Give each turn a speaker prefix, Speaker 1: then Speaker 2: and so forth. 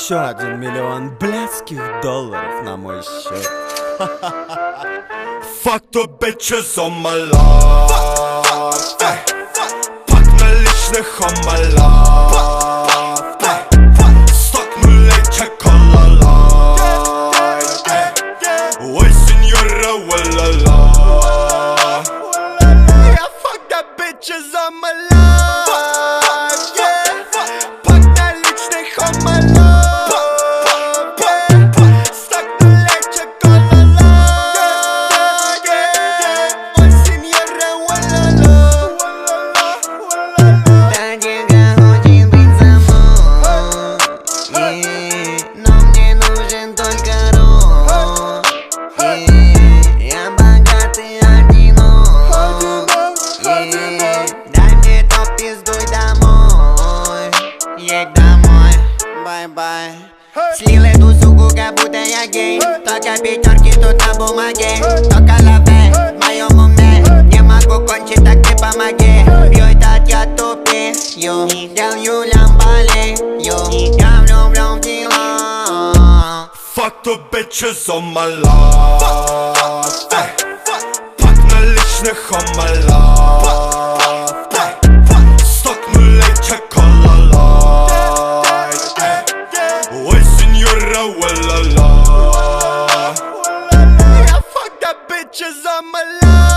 Speaker 1: еще 1 миллион блядских долларов на мой счет.
Speaker 2: Fuck the bitches on my life. Пак наличных on my life. Стакнули чоколала. Ой, сеньора, валала.
Speaker 3: Yeah, fuck that bitches on my life. Yeah, пак наличных on my life. Стакнули чоколала. Ой, сеньора, валала.
Speaker 4: Тадика хочет быть со мной, но мне нужен только рот. Я богатый одинок. Дай мне топ, пиздуй домой. Едь домой, бай-бай. Слил эту суку, как будто я гей. Только пятерки тут на бумаге. Только лаве в моем уме. Не могу кончить, так ты помоги. Пью этот я тупею. Делаю лямбалею. Я влюблен в дела.
Speaker 2: Fuck the bitches on my life. Пак наличных on my life. Стакнули чоколала. Ой, сеньора, валала.
Speaker 3: Yeah, fuck that bitches on my life.